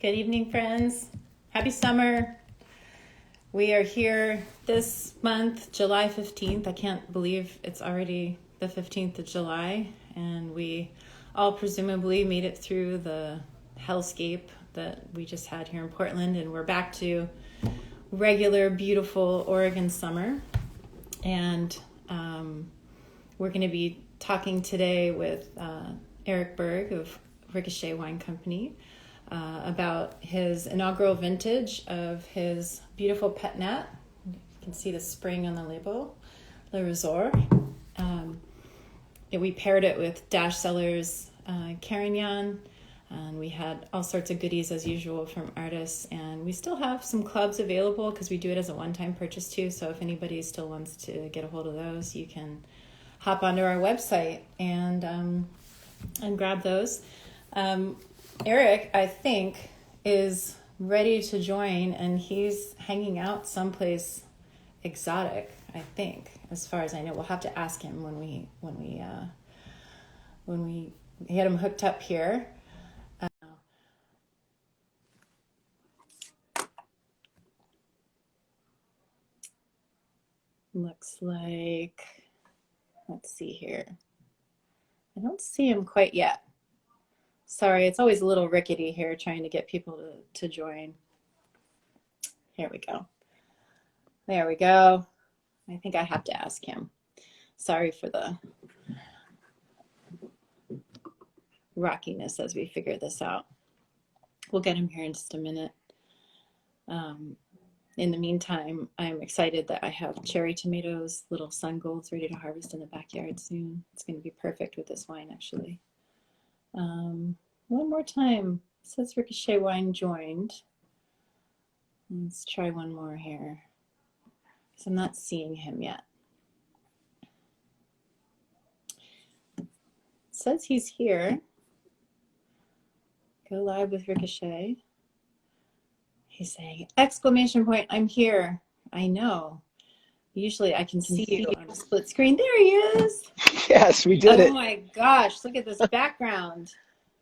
Good evening, friends. Happy summer. We are here this month, July 15th. I can't believe it's already the 15th of July, and we all presumably made it through the hellscape that we just had here in Portland, and we're back to regular, beautiful Oregon summer. And we're going to be talking today with Erich Berg of Ricochet Wine Company about his inaugural vintage of his beautiful Pet Nat. You can see the spring on the label, Le Resort. We paired it with Dash Cellars Carignan, and we had all sorts of goodies as usual from artists. And we still have some clubs available because we do it as a one-time purchase too. So if anybody still wants to get a hold of those, you can hop onto our website and grab those. Erich, I think, is ready to join, and he's hanging out someplace exotic, I think, as far as I know. We'll have to ask him when we get him hooked up here. Looks like, let's see here. I don't see him quite yet. Sorry, it's always a little rickety here trying to get people to join. Here we go. There we go. I think I have to ask him. Sorry for the rockiness as we figure this out. We'll get him here in just a minute. In the meantime, I'm excited that I have cherry tomatoes, little sun golds ready to harvest in the backyard soon. It's going to be perfect with this wine, actually. One more time. It says Ricochet Wine joined. Let's try one more here, because I'm not seeing him yet. It says he's here. Go live with Ricochet. He's saying, exclamation point, I'm here. I know. Usually I can see you on a split screen. There he is. Yes, we did it. Oh my gosh, look at this background.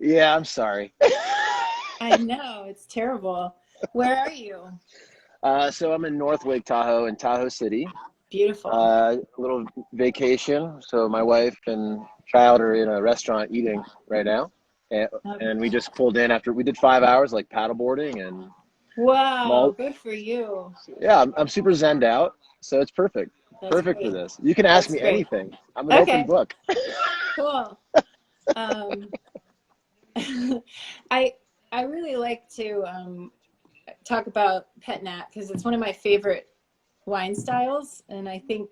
Yeah, I'm sorry. I know, it's terrible. Where are you? So I'm in North Lake Tahoe in Tahoe City. Beautiful. A little vacation. So my wife and child are in a restaurant eating right now. And we just pulled in after we did 5 hours like paddleboarding and wow, good for you. Yeah, I'm super zenned out. So it's perfect. That's Perfect great. for this. You can ask That's me great. anything. I'm an open book. Cool. I really like to talk about Pet Nat because it's one of my favorite wine styles, and I think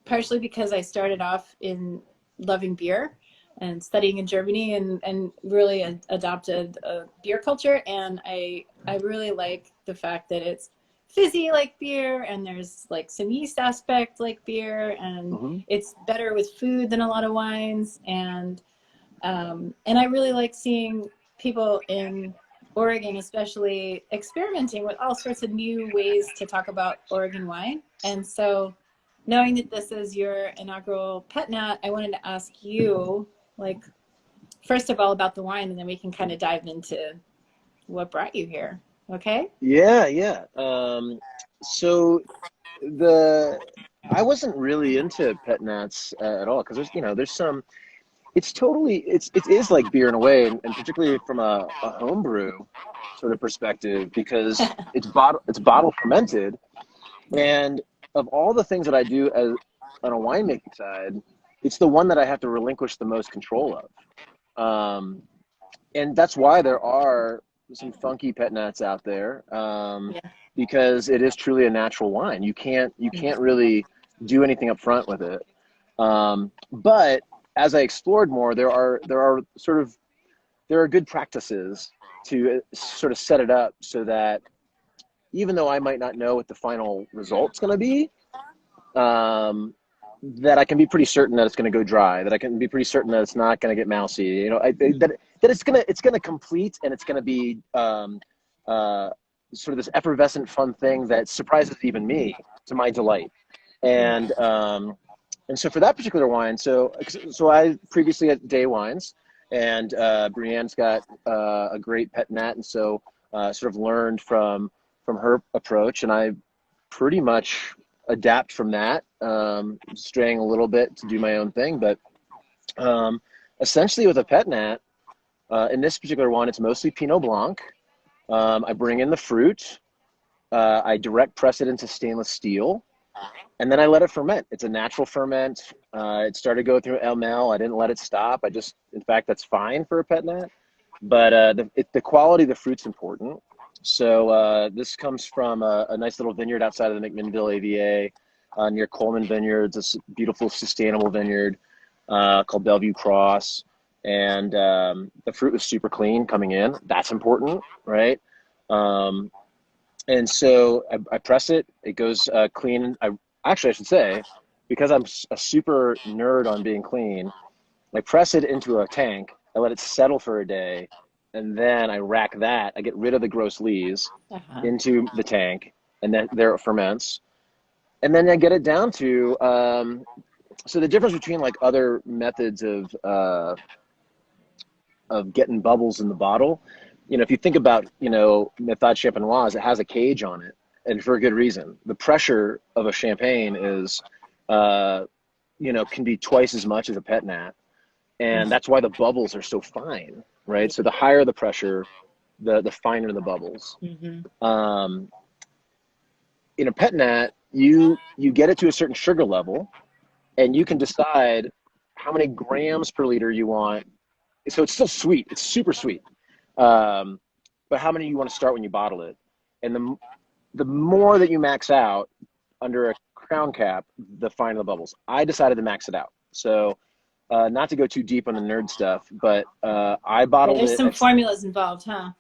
partially because I started off in loving beer and studying in Germany and really adopted a beer culture, and I really like the fact that it's fizzy like beer, and there's like some yeast aspect like beer, and it's better with food than a lot of wines, and I really like seeing people in Oregon especially experimenting with all sorts of new ways to talk about Oregon wine. And so knowing that this is your inaugural Pet Nat, I wanted to ask you, like, first of all about the wine, and then we can kind of dive into what brought you here. Okay? Yeah. So I wasn't really into Pet Nats at all because there's some. It is like beer in a way, and particularly from a homebrew sort of perspective, because it's bottle fermented, and of all the things that I do on a winemaking side, it's the one that I have to relinquish the most control of, and that's why there are some funky Pet Nats out there, because it is truly a natural wine. You can't really do anything up front with it, but as I explored more, there are good practices to sort of set it up so that even though I might not know what the final result's going to be, that I can be pretty certain that it's going to go dry, that I can be pretty certain that it's not going to get mousy, that it's going to complete, and it's going to be sort of this effervescent, fun thing that surprises even me, to my delight. And so for that particular wine, so I previously had Day Wines, And Brienne's got a great pet nat, and so sort of learned from her approach, and I pretty much adapt from that, straying a little bit to do my own thing. But essentially with a pet nat, in this particular one, it's mostly Pinot Blanc. I bring in the fruit. I direct press it into stainless steel, and then I let it ferment. It's a natural ferment. It started to go through LML. I didn't let it stop. In fact, that's fine for a pet nat. But the quality of the fruit's important. So this comes from a nice little vineyard outside of the McMinnville AVA near Coleman Vineyards. It's a beautiful, sustainable vineyard called Bellevue Cross. And the fruit was super clean coming in. That's important, right? And so I press it. It goes clean. I should say, because I'm a super nerd on being clean, I press it into a tank. I let it settle for a day. And then I rack that. I get rid of the gross lees into the tank. And then there it ferments. And then I get it down to, so the difference between like other methods of getting bubbles in the bottle, if you think about, Méthode Champenoise, it has a cage on it, and for a good reason. The pressure of a champagne is, can be twice as much as a pet nat, and that's why the bubbles are so fine, right? So the higher the pressure, the finer the bubbles. Mm-hmm. In a pet nat, you get it to a certain sugar level, and you can decide how many grams per liter you want. So it's still sweet. It's super sweet. But how many you want to start when you bottle it? And the more that you max out under a crown cap, the finer the bubbles. I decided to max it out. So not to go too deep on the nerd stuff, but I bottled There's it. some formulas involved, huh?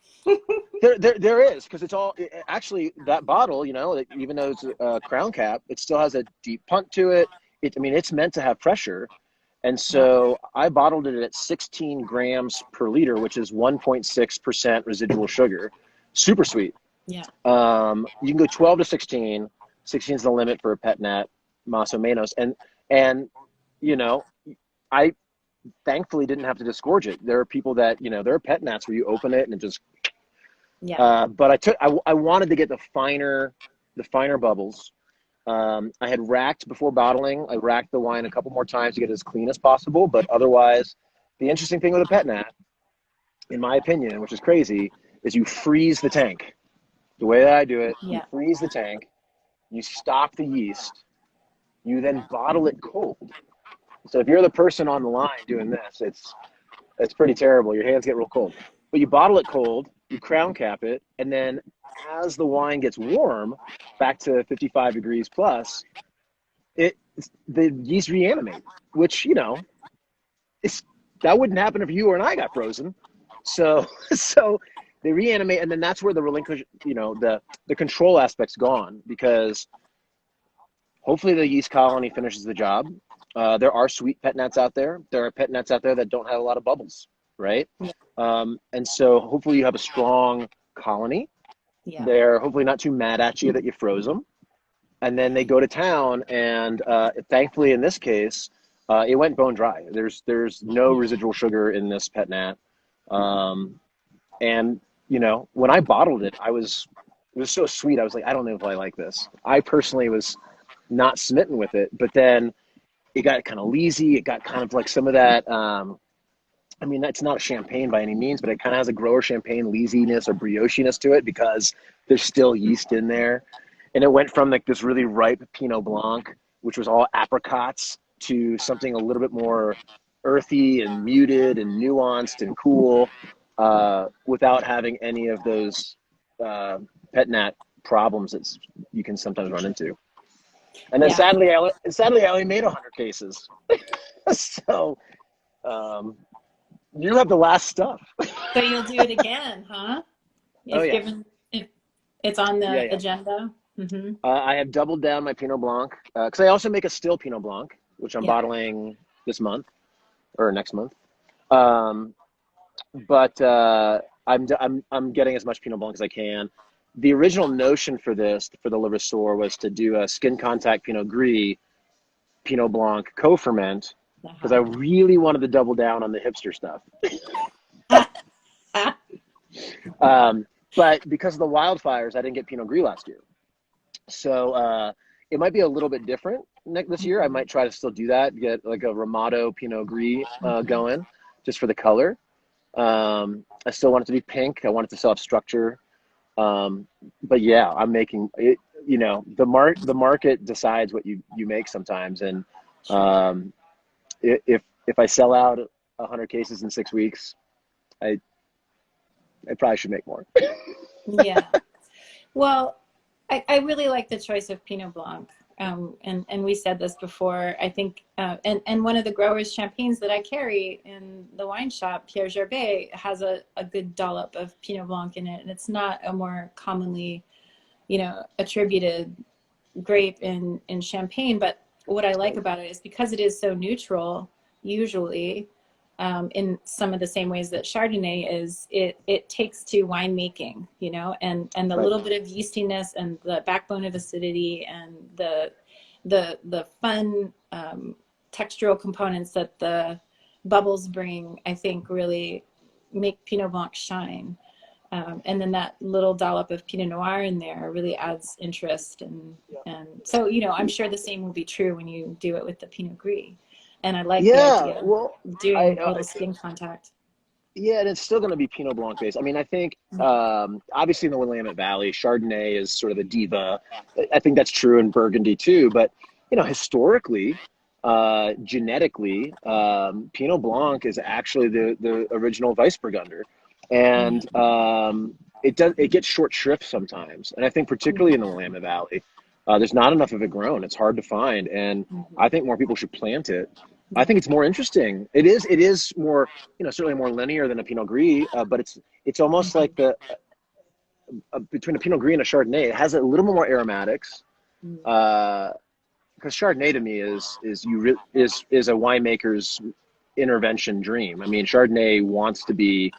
There is, because it's all actually that bottle, even though it's a crown cap, it still has a deep punt to it. It's meant to have pressure. And so I bottled it at 16 grams per liter, which is 1.6% residual sugar. Super sweet. Yeah. You can go 12 to 16. 16 is the limit for a pet nat, más o menos. And I thankfully didn't have to disgorge it. There are people that, there are pet nats where you open it and it just, but I wanted to get the finer bubbles. I had racked before bottling. I racked the wine a couple more times to get it as clean as possible. But otherwise, the interesting thing with a pet nat, in my opinion, which is crazy, is you freeze the tank. The way that I do it, you freeze the tank, you stop the yeast, you then bottle it cold. So if you're the person on the line doing this, it's pretty terrible. Your hands get real cold. But you bottle it cold, you crown cap it, and then as the wine gets warm, back to 55 degrees plus, the yeast reanimate, which, that wouldn't happen if you or I got frozen. So they reanimate, and then that's where the relinquish, the control aspect's gone, because hopefully the yeast colony finishes the job. There are sweet pet nats out there. There are pet nats out there that don't have a lot of bubbles, right? And so hopefully you have a strong colony. They're hopefully not too mad at you that you froze them. And then they go to town, and thankfully in this case, it went bone dry. There's no residual sugar in this pet nat. And, when I bottled it, it was so sweet. I was like, I don't know if I like this. I personally was not smitten with it, but then it got kind of leesy. It got kind of like some of that, it's not a champagne by any means, but it kind of has a grower champagne leesiness or brioche-ness to it, because there's still yeast in there. And it went from like this really ripe Pinot Blanc, which was all apricots, to something a little bit more earthy and muted and nuanced and cool, without having any of those pet nat problems that you can sometimes run into. And then sadly, I only made 100 cases. So you have the last stuff. So you'll do it again, huh? If it's on the agenda. Mm-hmm. I have doubled down my Pinot Blanc, because I also make a still Pinot Blanc, which I'm bottling this month or next month. But I'm getting as much Pinot Blanc as I can. The original notion for the Le Ressort was to do a skin contact Pinot Gris, Pinot Blanc co-ferment, because I really wanted to double down on the hipster stuff. But because of the wildfires, I didn't get Pinot Gris last year. So it might be a little bit different this year. I might try to still do that, get like a Ramato Pinot Gris going just for the color. I still want it to be pink. I want it to still have structure. But yeah, I'm making it, you know, the market decides what you make sometimes. And if I sell out 100 cases in 6 weeks, I probably should make more. Yeah. Well, I really like the choice of Pinot Blanc. And we said this before, I think, and one of the growers' champagnes that I carry in the wine shop, Pierre Gerbet, has a good dollop of Pinot Blanc in it. And it's not a more commonly, you know, attributed grape in Champagne. But what I like about it is because it is so neutral, usually, in some of the same ways that Chardonnay is, it takes to winemaking, you know, and the little bit of yeastiness and the backbone of acidity and the fun textural components that the bubbles bring, I think really make Pinot Blanc shine. And then that little dollop of Pinot Noir in there really adds interest. And so, you know, I'm sure the same will be true when you do it with the Pinot Gris. And I like the idea of doing a little skin contact. Yeah, and it's still going to be Pinot Blanc based. I mean, I think obviously in the Willamette Valley, Chardonnay is sort of the diva. I think that's true in Burgundy too. But, you know, historically, genetically, Pinot Blanc is actually the original Weissburgunder. And it gets short shrift sometimes. And I think particularly in the Willamette Valley, there's not enough of it grown. It's hard to find. And I think more people should plant it. I think it's more interesting. It is more, you know, certainly more linear than a Pinot Gris, but it's almost like between a Pinot Gris and a Chardonnay. It has a little more aromatics, because Chardonnay to me is a winemaker's intervention dream. I mean, Chardonnay wants to be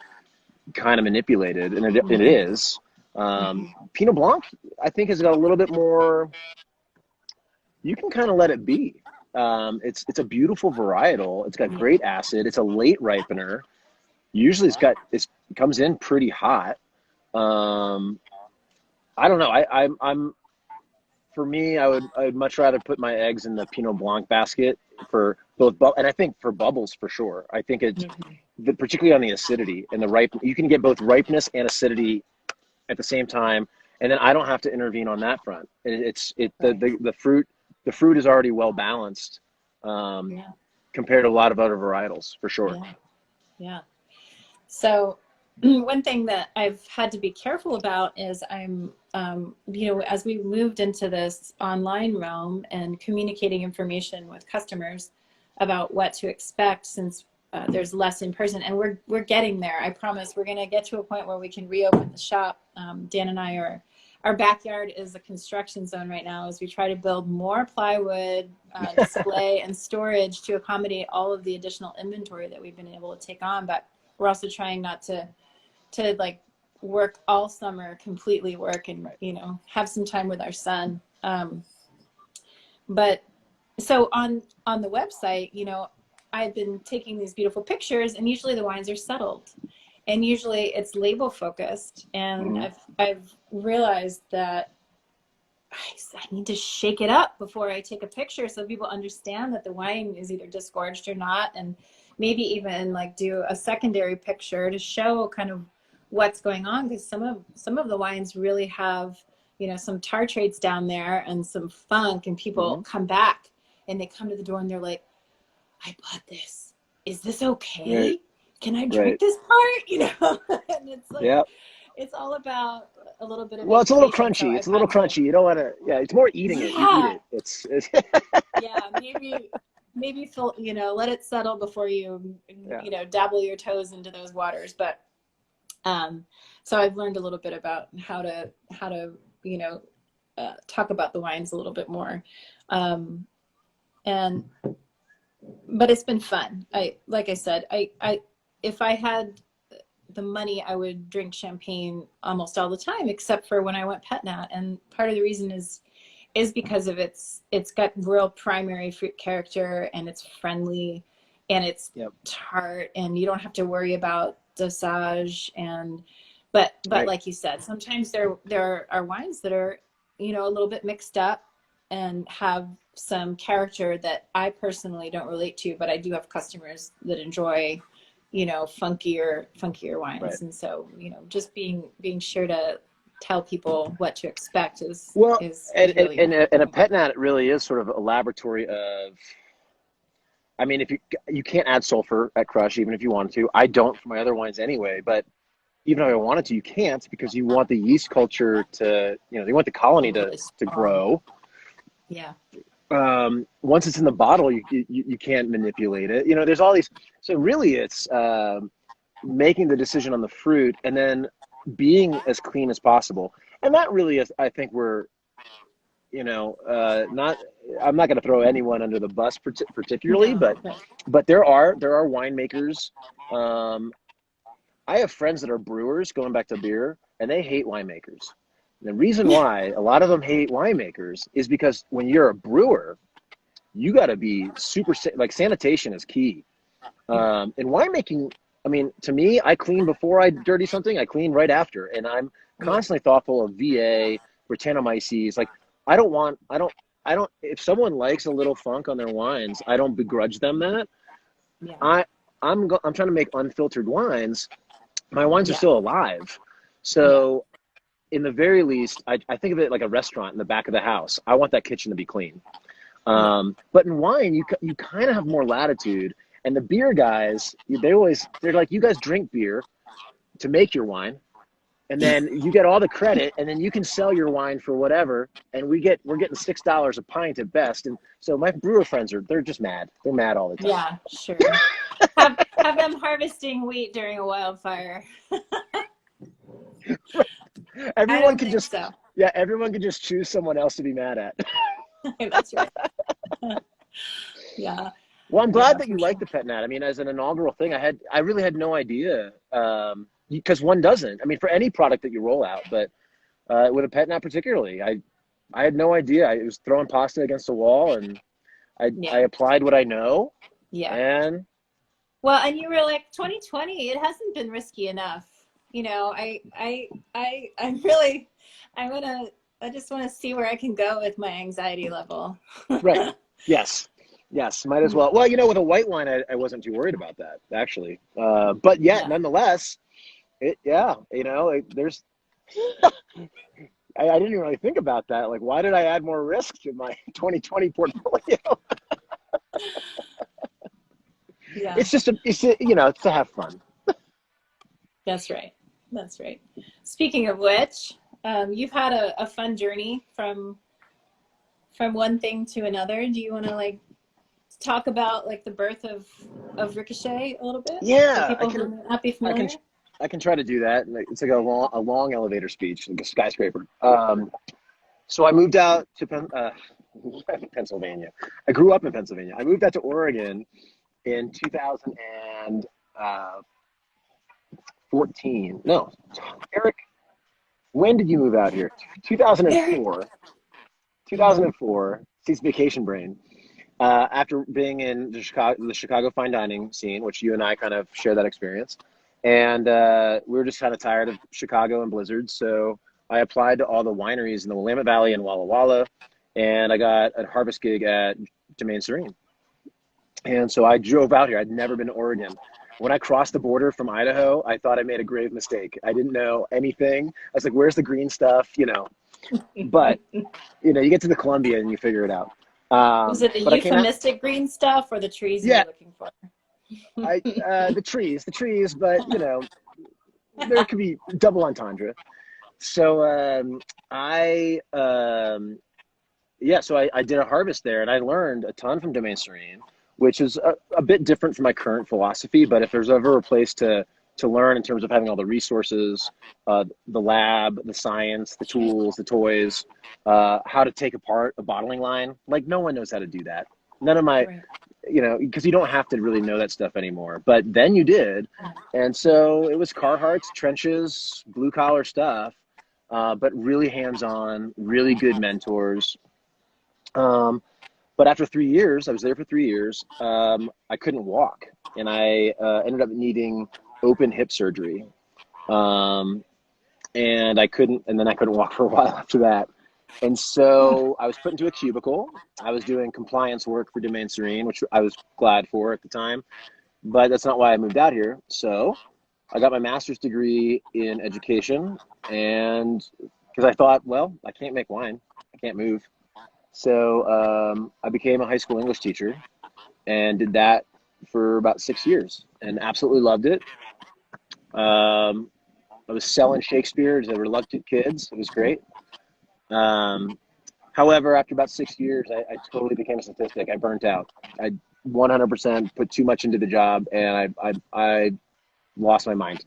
kind of manipulated, and it is. Pinot Blanc, I think, has got a little bit more. You can kind of let it be. It's a beautiful varietal. It's got great acid. It's a late ripener. Usually it comes in pretty hot. I don't know. I'm for me, I'd much rather put my eggs in the Pinot Blanc basket for both, and I think for bubbles for sure. I think it's particularly on the acidity and the ripe. You can get both ripeness and acidity at the same time, and then I don't have to intervene on that front. The fruit is already well balanced compared to a lot of other varietals, for sure. Yeah. So one thing that I've had to be careful about is I'm, you know, as we moved into this online realm and communicating information with customers about what to expect, since there's less in person, and we're getting there. I promise we're going to get to a point where we can reopen the shop. Dan and I our backyard is a construction zone right now as we try to build more plywood, display and storage to accommodate all of the additional inventory that we've been able to take on. But we're also trying not to like work all summer, completely work, and, you know, have some time with our son. But so on the website, you know, I've been taking these beautiful pictures, and usually the wines are settled. And usually it's label focused, and I've realized that I need to shake it up before I take a picture so people understand that the wine is either disgorged or not, and maybe even like do a secondary picture to show kind of what's going on, because some of the wines really have, you know, some tartrates down there and some funk, and people come back and they come to the door and they're like, I bought this. Is this okay? Right. Can I drink this part? You know, and it's like, it's all about a little bit of. Well, it's a little crunchy. So it's a little crunchy. You don't want to. Yeah, it's more eating it. You eat it. It's maybe feel, you know, let it settle before you you know, dabble your toes into those waters. But so I've learned a little bit about how to you know, talk about the wines a little bit more, but it's been fun. Like I said, if I had the money, I would drink champagne almost all the time, except for when I went pet nat. And part of the reason is because of it's got real primary fruit character, and it's friendly. and it's Yep. tart, and you don't have to worry about dosage. And but Right. like you said, sometimes there are wines that are, you know, a little bit mixed up and have some character that I personally don't relate to, but I do have customers that enjoy, you know, funkier Right. wines. And so, you know, just being sure to tell people what to expect Well, is really and a important. pet nat really is sort of a laboratory of. I mean, if you can't add sulfur at crush, even if you wanted to. I don't for my other wines anyway, but even if I wanted to, you can't because you want the yeast culture to, you know, you want the colony Really to strong. grow. Yeah. Once it's in the bottle, you can't manipulate it. You know, there's all these. So really, it's making the decision on the fruit and then being as clean as possible. And that really is, I think, we're, you know, not. I'm not going to throw anyone under the bus particularly, No, but but there are winemakers. Um, I have friends that are brewers, going back to beer, and they hate winemakers. The reason why a lot of them hate winemakers is because when you're a brewer, you got to be super, like sanitation is key. yeah. In winemaking, I mean, to me, I clean before I dirty something. I clean right after, and I'm Yeah. constantly thoughtful of VA, Brettanomyces. Like, I don't. If someone likes a little funk on their wines, I don't begrudge them that. Yeah. I, I'm trying to make unfiltered wines. My wines are Yeah. still alive, Yeah. so in the very least, I think of it like a restaurant in the back of the house. I want that kitchen to be clean. Yeah. But in wine, you kind of have more latitude. And the beer guys, they're like, you guys drink beer to make your wine, and then you get all the credit, and then you can sell your wine for whatever. And we're getting $6 a pint at best. And so my brewer friends they're just mad. They're mad all the time. Yeah, sure. Have them harvesting wheat during a wildfire. I Everyone don't can think just so. Yeah, everyone can just choose someone else to be mad at. That's right. Yeah. Well, I'm glad Yeah, that you for like sure. the pet nat. I mean, as an inaugural thing, I really had no idea because one doesn't. I mean, for any product that you roll out, but with a pet nat particularly, I had no idea. I was throwing pasta against the wall, and I Yeah. applied what I know, Yeah. and Well, and you were like 2020, it hasn't been risky enough. You know, I'm really, I just want to see where I can go with my anxiety level. right, yes, yes, might as well. Well, you know, with a white wine, I wasn't too worried about that actually, but yet Yeah. nonetheless, yeah, you know, there's. I didn't really think about that. Like, why did I add more risk to my 2020 portfolio? Yeah. It's to have fun. That's right. That's right. Speaking of which, you've had a fun journey from one thing to another. Do you want to like talk about like the birth of Ricochet a little bit for Yeah, people who may not be I can, familiar? I can try to do that. It's like a long elevator speech, like a skyscraper. So I moved out to Pennsylvania. I grew up in Pennsylvania. I moved out to Oregon in 2014. No, Eric, when did you move out here? Very 2004. yeah. 2004. Sees vacation brain. After being in the Chicago fine dining scene, which you and I kind of share that experience, and we were just kind of tired of Chicago and blizzards, so I applied to all the wineries in the Willamette Valley and Walla Walla, and I got a harvest gig at Domaine Serene. And so I drove out here. I'd never been to Oregon. When I crossed the border from Idaho, I thought I made a grave mistake. I didn't know anything. I was like, "Where's the green stuff?" You know. But you get to the Columbia and you figure it out. Was it the But I came out. euphemistic green stuff or the trees you were Yeah, looking for? the trees, but there could be double entendre. So I did a harvest there, and I learned a ton from Domaine Serene, which is a bit different from my current philosophy. But if there's ever a place to learn in terms of having all the resources, the lab, the science, the tools, the toys, how to take apart a bottling line, like no one knows how to do that. None of my, Right. because you don't have to really know that stuff anymore. But then you did, and so it was Carhartts, trenches, blue collar stuff, but really hands on, really good mentors. Um, But after 3 years, I was there for 3 years. I couldn't walk, and I ended up needing open hip surgery. Um, and then I couldn't walk for a while after that. And so I was put into a cubicle. I was doing compliance work for Domain Serene, which I was glad for at the time, but that's not why I moved out here. So I got my master's degree in education, and because I thought, well, I can't make wine, I can't move. So I became a high school English teacher and did that for about 6 years and absolutely loved it. I was selling Shakespeare to reluctant kids. It was great. Um, However, after about 6 years, I totally became a statistic. I burnt out. I 100% put too much into the job, and I lost my mind.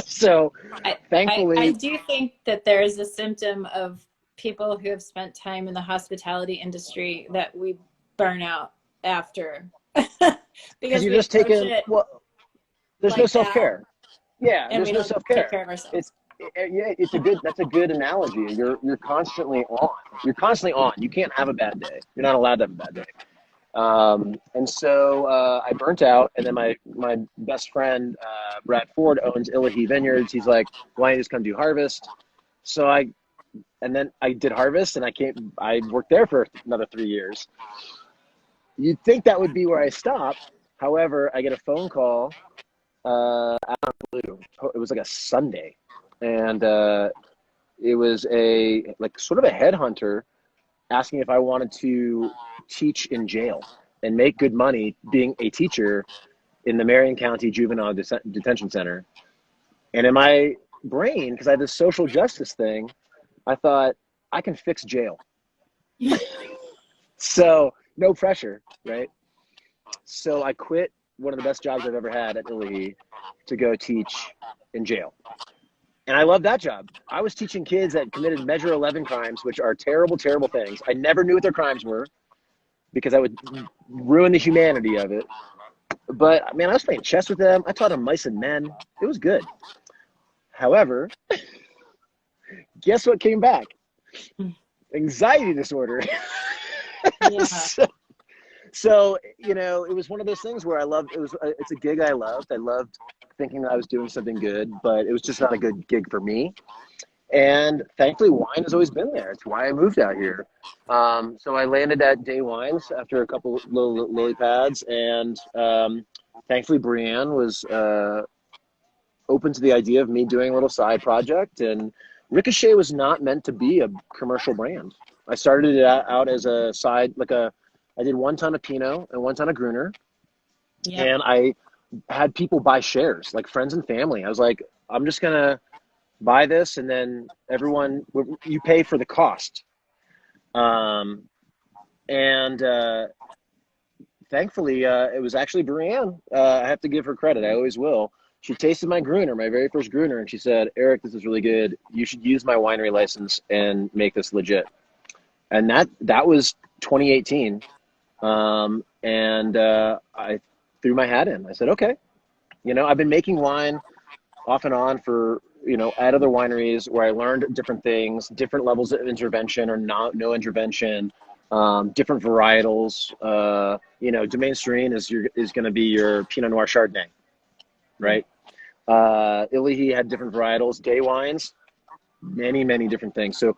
So I thankfully, do think that there is a symptom of people who have spent time in the hospitality industry that we burn out after because because you're we just approach taking, it well, there's no like that self-care. Yeah, and there's we no don't take self-care. care of ourselves. It's yeah, that's a good analogy. You're constantly on. You're constantly on. You can't have a bad day. You're not allowed to have a bad day. And so I burnt out, and then my best friend Brad Ford owns Illahee Vineyards. He's like, "Why don't you just come do harvest?" So then I did harvest, and I worked there for another 3 years. You'd think that would be where I stopped. However, I get a phone call out of the blue. It was like a Sunday, and it was a like sort of a headhunter asking if I wanted to teach in jail and make good money being a teacher in the Marion County Juvenile Detention Center. And in my brain, because I had this social justice thing, I thought I can fix jail. So no pressure, right? So I quit one of the best jobs I've ever had at Illahee to go teach in jail. And I love that job. I was teaching kids that committed Measure 11 crimes, which are terrible, terrible things. I never knew what their crimes were because I would ruin the humanity of it. But man, I was playing chess with them. I taught them mice and men. It was good. However, guess what came back? Anxiety disorder. Yeah. So, it was one of those things where it's a gig I loved. I loved thinking that I was doing something good, but it was just not a good gig for me. And thankfully, wine has always been there. It's why I moved out here. So I landed at Day Wines after a couple little lily pads, and thankfully Brienne was open to the idea of me doing a little side project. And Ricochet was not meant to be a commercial brand. I started it out as a side, I did 1 ton of Pinot and 1 ton of Gruner, Yep. and I had people buy shares, like friends and family. I was like, I'm just gonna buy this, and then you pay for the cost. And thankfully, it was actually Brienne. I have to give her credit. I always will. She tasted my Gruner, my very first Gruner, and she said, "Eric, this is really good. You should use my winery license and make this legit." And that was 2018. And I threw my hat in. I said, okay. I've been making wine off and on for, at other wineries where I learned different things, different levels of intervention or no intervention, different varietals. Domain Serene is going to be your Pinot Noir Chardonnay, right? Illahee had different varietals. Day Wines, many, many different things. So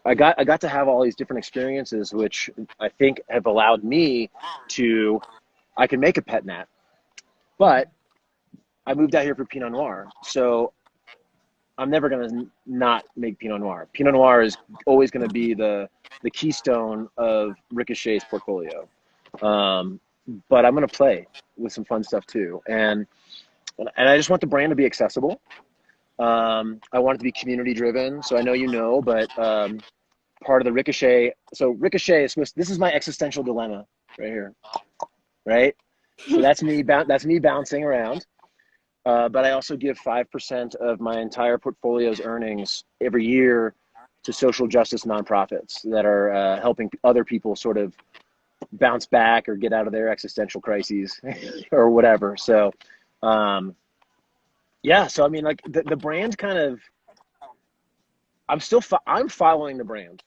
I got to have all these different experiences, which I think have allowed me I can make a pet nat, but I moved out here for Pinot Noir. So I'm never going to not make Pinot Noir. Pinot Noir is always going to be the keystone of Ricochet's portfolio. But I'm going to play with some fun stuff too. And I just want the brand to be accessible. I want it to be community driven. So I know, but part of the Ricochet. So Ricochet is this is my existential dilemma right here, right? So that's me bouncing around. But I also give 5% of my entire portfolio's earnings every year to social justice nonprofits that are helping other people sort of bounce back or get out of their existential crises or whatever. So, yeah. So I mean, like the brand kind of, I'm following the brand.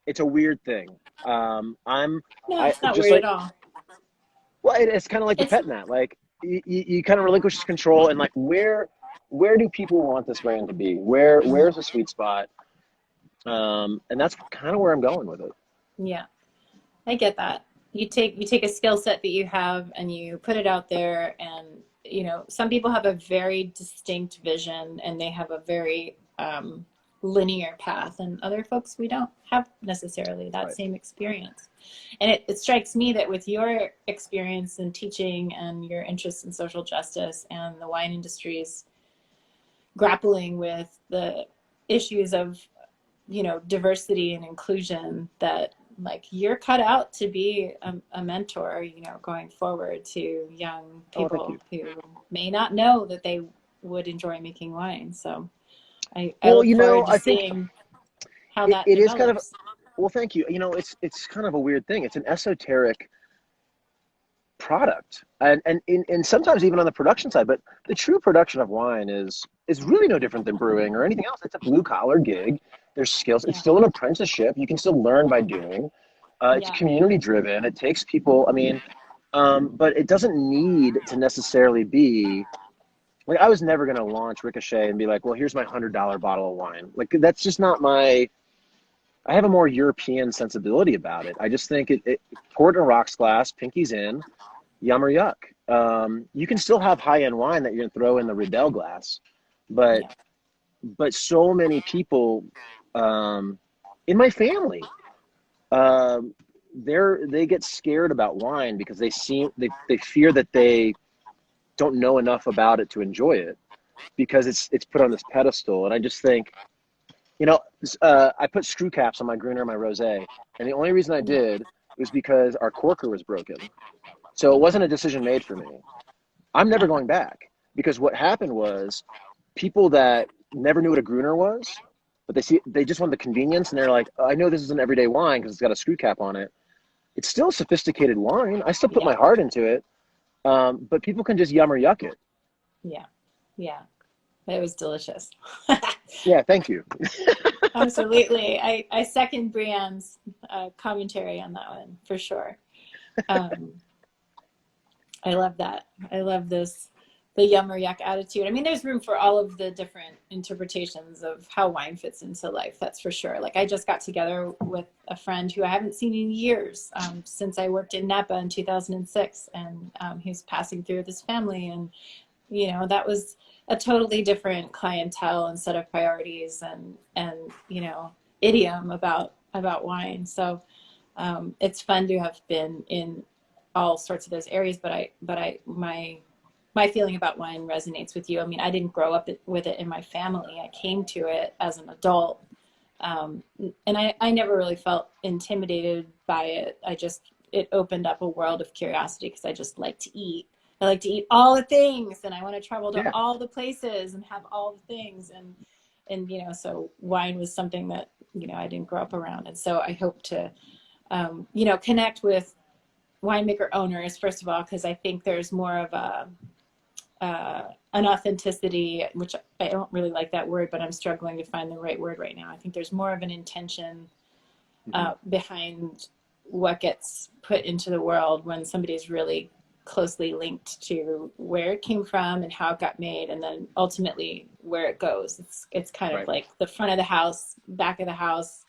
it's a weird thing. I'm No, I it's not just weird like at all. well, it's kind of like the It's pet nat. Like you kind of relinquish control and like where do people want this brand to be? Where's the sweet spot? And that's kind of where I'm going with it. yeah, I get that. You take a skill set that you have and you put it out there, and some people have a very distinct vision and they have a very linear path, and other folks, we don't have necessarily that Right. same experience. And it strikes me that with your experience in teaching and your interest in social justice and the wine industry's grappling with the issues of diversity and inclusion, that like you're cut out to be a mentor, going forward to young Oh, thank people you. who may not know that they would enjoy making wine. So I Well, look forward to I think seeing how it, that it is kind of develops. well, thank you. It's kind of a weird thing. It's an esoteric product, and sometimes even on the production side. But the true production of wine is really no different than brewing or anything else. It's a blue collar gig. There's skills. It's Yeah, still an apprenticeship. You can still learn by doing. It's yeah, community driven. It takes people. I mean, but it doesn't need to necessarily be like I was never going to launch Ricochet and be like, well, here's my $100 bottle of wine. Like that's just not my. I have a more European sensibility about it. I just think it pour it in a rocks glass, pinkies in, yum or yuck. You can still have high end wine that you're gonna throw in the Riedel glass, but yeah, so many people um, in my family, um, they get scared about wine because they fear that they don't know enough about it to enjoy it because it's put on this pedestal. And I just think, you know, I put screw caps on my Gruner and my Rosé, and the only reason I yeah, did was because our corker was broken. So it okay, wasn't a decision made for me. I'm never going back because what happened was people that never knew what a Gruner was, but they just want the convenience and they're like, I know this is an everyday wine because it's got a screw cap on it. It's still a sophisticated wine. I still put yeah, my heart into it, but people can just yum or yuck it. yeah, yeah. It was delicious. Yeah, thank you. Absolutely. I second Brienne's commentary on that one for sure. Um, I love that. I love the yum or yuck attitude. I mean, there's room for all of the different interpretations of how wine fits into life. That's for sure. Like I just got together with a friend who I haven't seen in years, since I worked in Napa in 2006, and he was passing through with his family, and that was a totally different clientele and set of priorities, and idiom about wine. So it's fun to have been in all sorts of those areas, but my feeling about wine resonates with you. I mean, I didn't grow up with it in my family. I came to it as an adult, and I never really felt intimidated by it. It opened up a world of curiosity because I just like to eat. I like to eat all the things, and I want to travel to Yeah. all the places and have all the things. And so wine was something that I didn't grow up around, and so I hope to connect with winemaker owners first of all, because I think there's more of an authenticity, which I don't really like that word, but I'm struggling to find the right word right now. I think there's more of an intention Mm-hmm. behind what gets put into the world when somebody's really closely linked to where it came from and how it got made, and then ultimately where it goes. It's kind of Right. like the front of the house, back of the house,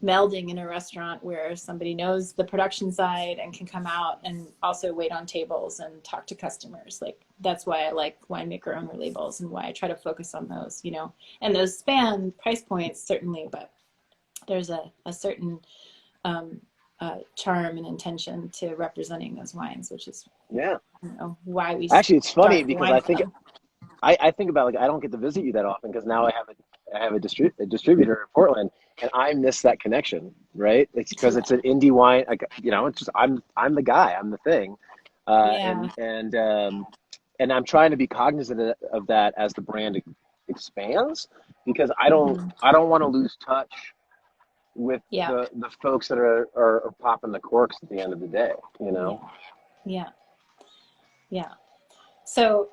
melding in a restaurant where somebody knows the production side and can come out and also wait on tables and talk to customers. Like that's why I like winemaker owner labels and why I try to focus on those, and those span price points certainly, but there's a certain um, charm and intention to representing those wines, which is Yeah. why we Actually, it's funny started the because wine club. I think about like I don't get to visit you that often because now I have a distributor in Portland and I miss that connection, right? It's because Yeah, it's an indie wine, like it's just I'm the guy, I'm the thing, uh, yeah, and and um, and I'm trying to be cognizant of that as the brand expands because hmm, I don't want to lose touch with yeah, the folks that are popping the corks at the end of the day, you yeah, know? yeah, yeah. So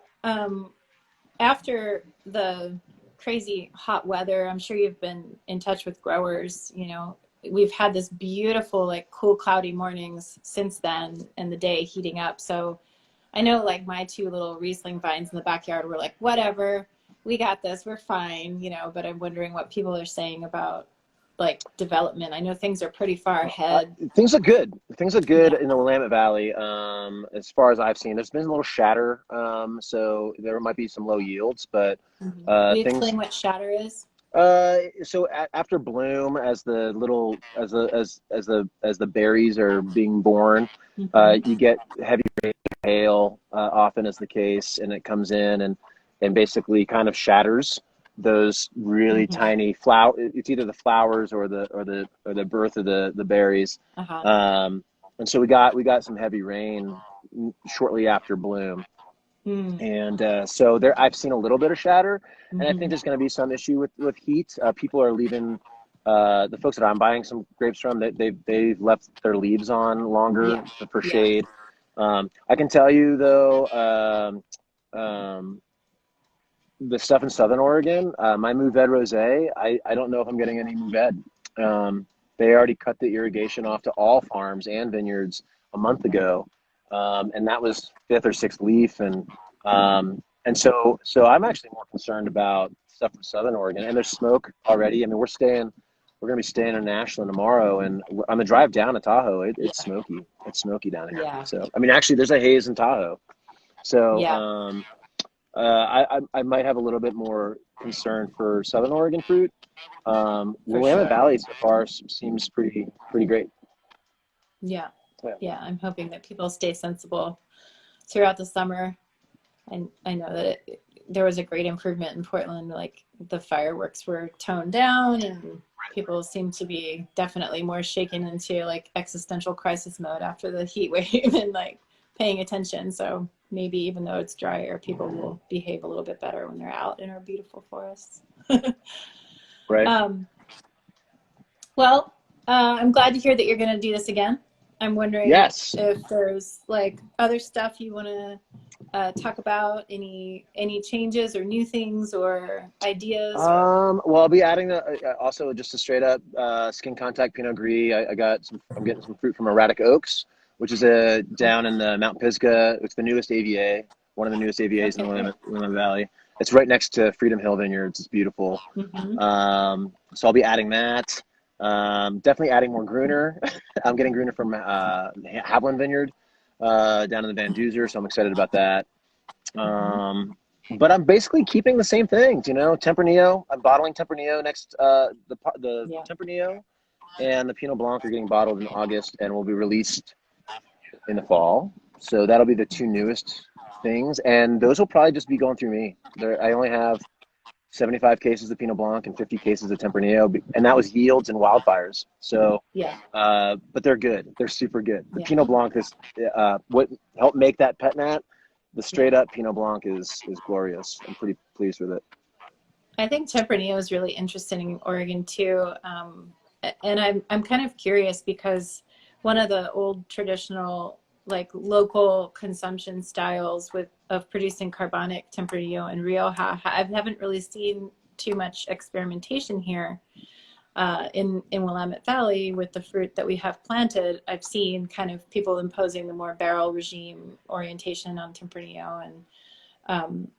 after the crazy hot weather, I'm sure you've been in touch with growers, we've had this beautiful, like cool, cloudy mornings since then, and the day heating up. So I know like my two little Riesling vines in the backyard were like, whatever, we got this, we're fine, you know, but I'm wondering what people are saying about like development. I know things are pretty far ahead. Things look good. Things look good Yeah. in the Willamette Valley. As far as I've seen, there's been a little shatter, so there might be some low yields, but Will you things. explain what shatter is? So after bloom, as the little as the berries are being born, you get heavy hail, often is the case, and it comes in and basically kind of shatters those really tiny flower. It's either the flowers or the birth of the berries. Um, and so we got some heavy rain shortly after bloom. And so there, I've seen a little bit of shatter, and I think there's going to be some issue with heat. People are leaving. The folks that I'm buying some grapes from, they've left their leaves on longer for shade. I can tell you though, the stuff in Southern Oregon, my Mourvèdre Rosé, I don't know if I'm getting any Mourvèdre. They already cut the irrigation off to all farms and vineyards a month ago, and that was fifth or sixth leaf, and so I'm actually more concerned about stuff from Southern Oregon. And there's smoke already. I mean, we're going to be staying in Ashland tomorrow, and on the drive down to Tahoe, it's smoky. It's smoky down here. Yeah. So I mean, actually, there's a haze in Tahoe. So I might have a little bit more concern for Southern Oregon fruit. Willamette Valley so far seems pretty great. Yeah. I'm hoping that people stay sensible throughout the summer. And I know that there was a great improvement in Portland. Like the fireworks were toned down, and people seem to be definitely more shaken into like existential crisis mode after the heat wave and like paying attention. So maybe even though it's drier, people will behave a little bit better when they're out in our beautiful forests. Right. Well, I'm glad to hear that you're going to do this again. I'm wondering if there's like other stuff you want to talk about, any changes or new things or ideas? Well, I'll be adding also just a straight up skin contact Pinot Gris. I'm getting some fruit from Erratic Oaks, which is down in the Mount Pisgah. It's the newest AVA, one of the newest AVAs in the Willamette Valley. It's right next to Freedom Hill Vineyards. It's beautiful. So I'll be adding that. Definitely adding more Gruner. I'm getting Gruner from Haviland Vineyard down in the Van Duzer, so I'm excited about that. But I'm basically keeping the same things, you know. Tempranillo, I'm bottling Tempranillo next. The Tempranillo and the Pinot Blanc are getting bottled in August and will be released in the fall. So that'll be the two newest things, and those will probably just be going through me. I only have 75 cases of Pinot Blanc and 50 cases of Tempranillo, and that was yields and wildfires. So, but they're good. They're super good. The Pinot Blanc is what helped make that pet nat. The straight up Pinot Blanc is glorious. I'm pretty pleased with it. I think Tempranillo is really interesting in Oregon too, and I'm kind of curious because one of the old traditional like local consumption styles of producing carbonic Tempranillo and Rioja, I haven't really seen too much experimentation here in Willamette Valley with the fruit that we have planted. I've seen kind of people imposing the more barrel regime orientation on Tempranillo. And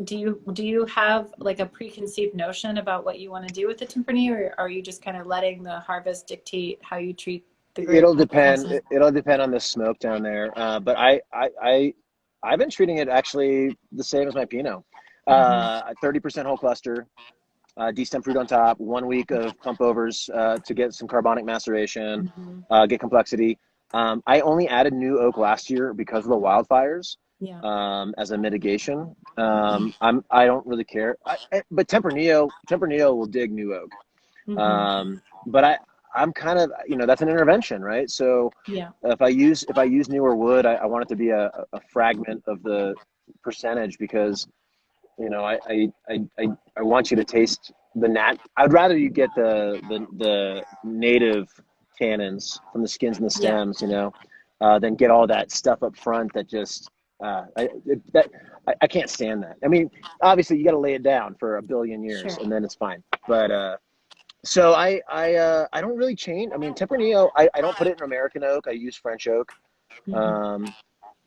do you have like a preconceived notion about what you want to do with the Tempranillo, or are you just kind of letting the harvest dictate how you treat the grape? It'll depend. It'll depend on the smoke down there. But I've been treating it actually the same as my Pinot. 30% whole cluster, destem fruit on top, 1 week of pump overs to get some carbonic maceration, get complexity. I only added new oak last year because of the wildfires as a mitigation. I don't really care. But Tempranillo will dig new oak. But I'm kind of, that's an intervention, right? So if I use newer wood, I want it to be a fragment of the percentage because, I want you to taste the I'd rather you get the native tannins from the skins and the stems, than get all that stuff up front that just I can't stand that. I mean, obviously you got to lay it down for a billion years and then it's fine. But So I don't really change. I mean, Tempranillo, I don't put it in American oak. I use French oak. Hmm. Um,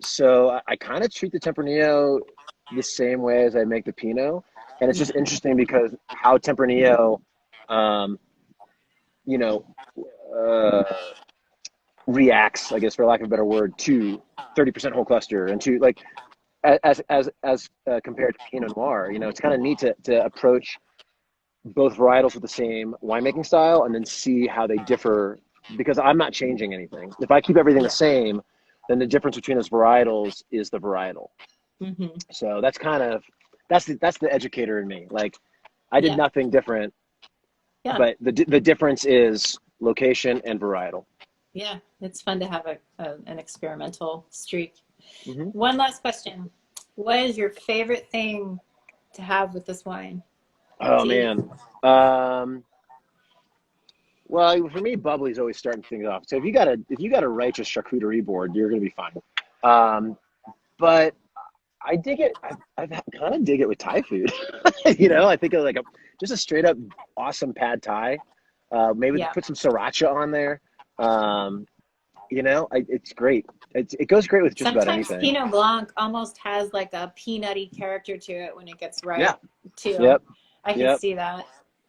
so I kind of treat the Tempranillo the same way as I make the Pinot, and it's just Yeah. interesting because how Tempranillo, um, you know, uh, reacts, I guess, for lack of a better word, to 30% whole cluster and to like as compared to Pinot Noir. It's kind of neat to approach both varietals with the same winemaking style and then see how they differ because I'm not changing anything. If I keep everything the Yeah. same, then the difference between those varietals is the varietal. Hmm. So that's kind of that's the educator in me. Like I did Yeah. nothing different, Yeah. but the difference is location and varietal. Yeah. It's fun to have an experimental streak. Hmm. One last question. What is your favorite thing to have with this wine Oh to eat? man. Um, well, for me, bubbly is always starting things off. So if you got a righteous charcuterie board, you're gonna be fine. Um, but I dig it. I've kind of dig it with Thai food. I think of like just a straight up awesome pad Thai. Maybe Yeah. put some sriracha on there. Um, it's great. It goes great with just about Sometimes anything. Pinot Blanc almost has like a peanutty character to it when it gets Yeah. ripe, too. Yep. I can Yep. see that.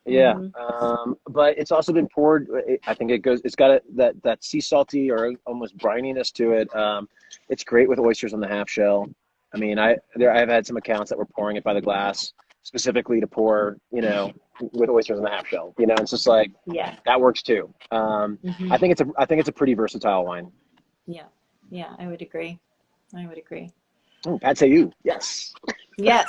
Yeah. Hmm. But it's also been poured. I think it's got that sea salty or almost brininess to it. It's great with oysters on the half shell. I mean, I've had some accounts that were pouring it by the glass specifically to pour, with oysters on the half shell. It's just like Yeah. that works too. Hmm. I think it's a pretty versatile wine. Yeah. Yeah. I would agree. I would agree. Oh, Pad say you. Yes. Yes.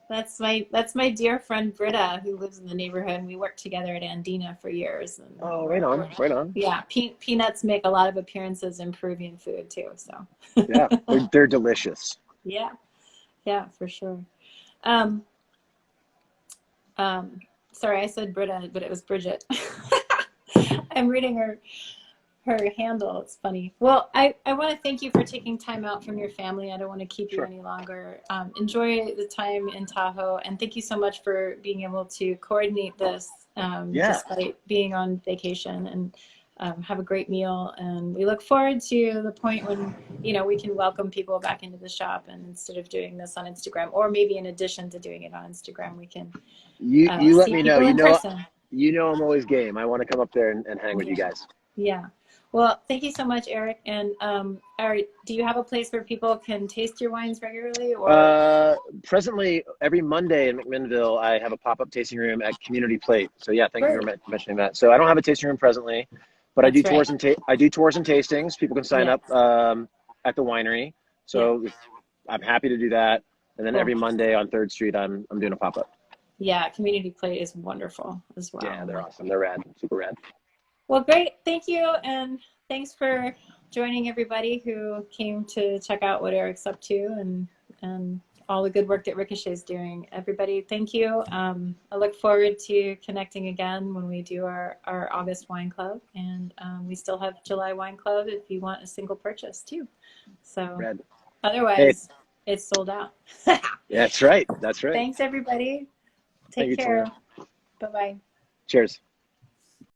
That's my dear friend Britta, who lives in the neighborhood, and we worked together at Andina for years. And Oh, right on, right on. yeah, peanuts make a lot of appearances in Peruvian food too. So Yeah, they're delicious. yeah, yeah, for sure. Um, sorry, I said Britta, but it was Bridget. I'm reading her handle. It's funny. Well, I want to thank you for taking time out from your family. I don't want to keep you Sure. any longer. Enjoy the time in Tahoe, and thank you so much for being able to coordinate this Yeah. despite being on vacation. And have a great meal. And we look forward to the point when we can welcome people back into the shop. And instead of doing this on Instagram, or maybe in addition to doing it on Instagram, we can You let see me know. people in person. I'm always game. I want to come up there and hang with you Yeah. guys. Yeah. Well, thank you so much, Eric. And Eric, do you have a place where people can taste your wines regularly, or? Uh, Presently, every Monday in McMinnville, I have a pop-up tasting room at Community Plate. So yeah, thank you for Great. mentioning that. So I don't have a tasting room presently, but I do That's right. tours and I do tours and tastings. People can sign Yeah. up at the winery. Yeah. So I'm happy to do that. And then every Cool. Monday on Third Street, I'm doing a pop-up. Yeah. Community Plate is wonderful as Yeah, well. they're awesome. They're rad, super rad. Well, great. Thank you. And thanks for joining everybody who came to check out what Eric's up to and all the good work that Ricochet is doing. Everybody, thank you. I look forward to connecting again when we do our August wine club. And we still have July wine club if you want a single purchase too. So Rad. Hey, otherwise, it's sold out. that's right. That's right. Thanks, everybody. Thank Take you, Tina. care. Bye-bye. Cheers.